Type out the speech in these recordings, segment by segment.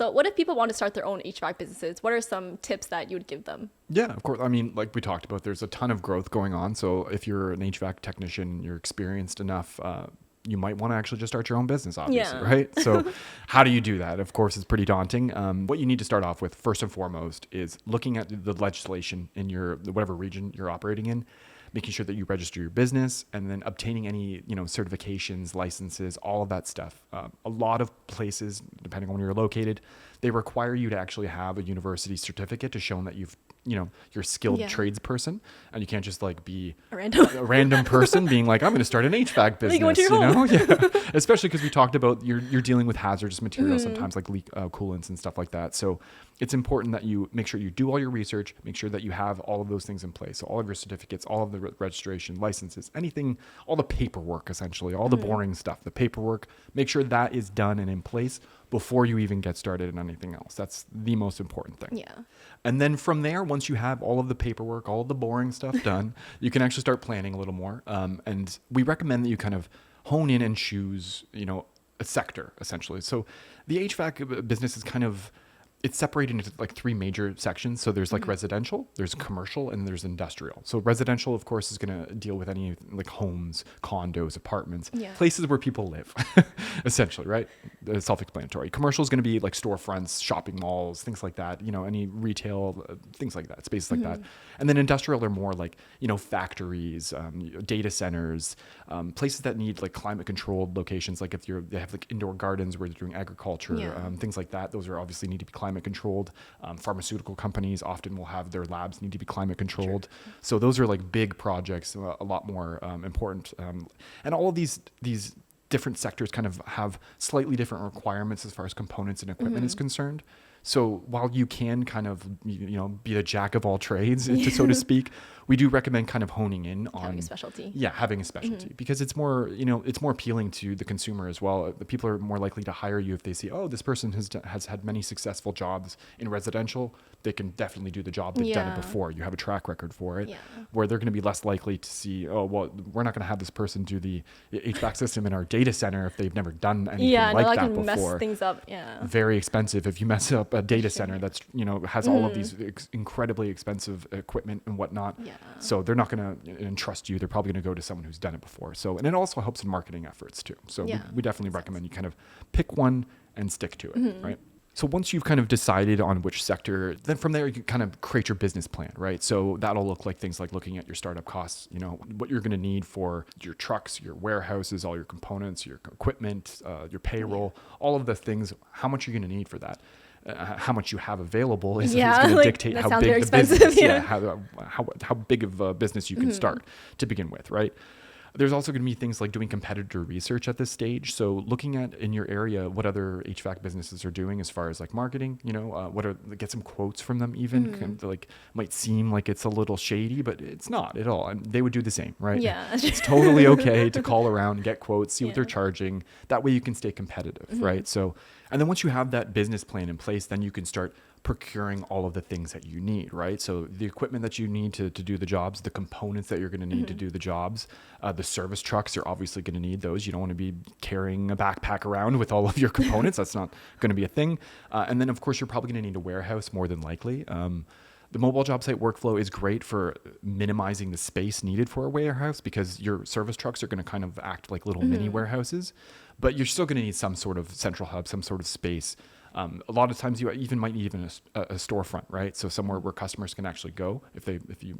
So what if people want to start their own HVAC businesses? What are some tips that you would give them? Yeah, of course. I mean, like we talked about, there's a ton of growth going on. So if you're an HVAC technician, you're experienced enough, you might want to actually just start your own business, obviously, Yeah. right? So how do you do that? Of course, it's pretty daunting. What you need to start off with, first and foremost, is looking at the legislation in your whatever region you're operating in, making sure that you register your business, and then obtaining any certifications, licenses, all of that stuff. A lot of places, depending on where you're located, they require you to actually have a university certificate to show that you're a skilled Yeah. tradesperson, and you can't just like be A random. a random person being like, I'm going to start an HVAC business, go into your home. Yeah. Especially because we talked about you're dealing with hazardous materials sometimes, like leak coolants and stuff like that. So it's important that you make sure you do all your research, make sure that you have all of those things in place. So all of your certificates, all of the registration, licenses, anything, all the paperwork, essentially, all the boring stuff, the paperwork, make sure that is done and in place before you even get started in anything else. That's the most important thing. Yeah. And then from there, once you have all of the paperwork, all of the boring stuff done, you can actually start planning a little more. And we recommend that you kind of hone in and choose, a sector, essentially. So the HVAC business is it's separated into like three major sections. So there's like residential, there's commercial, and there's industrial. So residential, of course, is going to deal with any like homes, condos, apartments, places where people live, essentially, right? It's self-explanatory. Commercial is going to be like storefronts, shopping malls, things like that, any retail, things like that, spaces like that. And then industrial are more like, factories, data centers, places that need like climate controlled locations. Like if they have like indoor gardens where they're doing agriculture, things like that. Those are obviously need to be climate controlled. Pharmaceutical companies often will have their labs need to be climate controlled. Sure. So those are like big projects, a lot more important. And all of these different sectors kind of have slightly different requirements as far as components and equipment is concerned. So while you can kind of, be the jack of all trades, so to speak, we do recommend kind of honing in on having a specialty. Yeah, having a specialty because it's more, it's more appealing to the consumer as well. The people are more likely to hire you if they see, oh, this person has had many successful jobs in residential. They can definitely do the job. They've done it before. You have a track record for it. Yeah. Where they're going to be less likely to see, oh, well, we're not going to have this person do the HVAC system in our data center if they've never done anything like that before. Mess things up. Yeah. Very expensive if you mess up a data center that's has all of these incredibly expensive equipment and whatnot. Yeah. So they're not going to entrust you. They're probably going to go to someone who's done it before. So, and it also helps in marketing efforts too. So we definitely recommend you kind of pick one and stick to it, right? So once you've kind of decided on which sector, then from there you can kind of create your business plan, right? So that'll look like things like looking at your startup costs, what you're going to need for your trucks, your warehouses, all your components, your equipment, your payroll, all of the things, how much you're going to need for that. How much you have available is going to dictate how big the business, how big of a business you can start to begin with, right? There's also going to be things like doing competitor research at this stage. So looking at in your area what other HVAC businesses are doing as far as like marketing, get some quotes from them even. Kind of like might seem like it's a little shady, but it's not at all. And they would do the same, right? Yeah. It's totally okay to call around, get quotes, see what they're charging. That way you can stay competitive, right? So, and then once you have that business plan in place, then you can start procuring all of the things that you need, right? So the equipment that you need to do the jobs, the components that you're going to need to do the jobs, the service trucks, you're obviously going to need those. You don't want to be carrying a backpack around with all of your components. That's not going to be a thing. And then of course, you're probably going to need a warehouse more than likely. The mobile job site workflow is great for minimizing the space needed for a warehouse because your service trucks are going to kind of act like little mini warehouses, but you're still going to need some sort of central hub, some sort of space. A lot of times you even might need a storefront, right? So somewhere where customers can actually go if you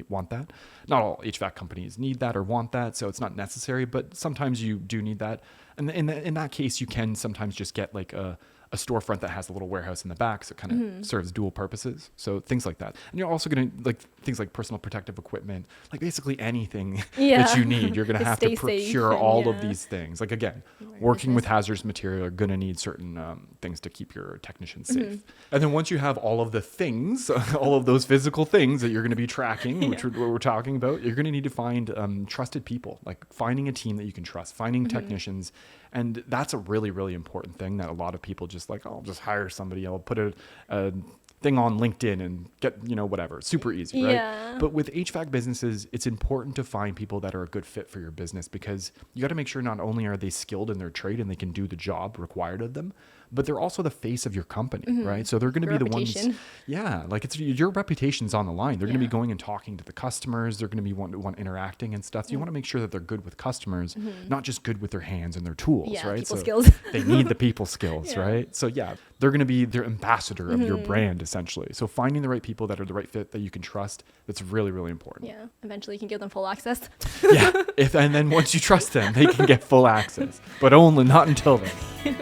want that. Not all HVAC companies need that or want that, so it's not necessary, but sometimes you do need that. And in that case, you can sometimes just get like a storefront that has a little warehouse in the back, so it kind of serves dual purposes. So things like that. And you're also going to like things like personal protective equipment, like basically anything that you need. You're going to have to procure all of these things. Like again, working with hazardous material, you're going to need certain things to keep your technicians safe. And then once you have all of the things, all of those physical things that you're going to be tracking, which we're talking about, you're going to need to find trusted people, like finding a team that you can trust, finding technicians. And that's a really, really important thing that a lot of people just like, oh, I'll just hire somebody. I'll put a thing on LinkedIn and get, whatever. Super easy, right? Yeah. But with HVAC businesses, it's important to find people that are a good fit for your business because you got to make sure not only are they skilled in their trade and they can do the job required of them, but they're also the face of your company, right? So they're going to Your be the reputation. ones, yeah, like it's your reputation's on the line. They're going to be Yeah. going and talking to the customers. They're going to be one interacting and stuff. So you want to make sure that they're good with customers, not just good with their hands and their tools, Yeah, right? people So skills. they need the people skills, Yeah. right? So yeah, they're going to be their ambassador of your brand essentially. So finding the right people that are the right fit that you can trust, that's really, really important. Yeah. Eventually you can give them full access. Yeah. And then once you trust them, they can get full access, but only not until then.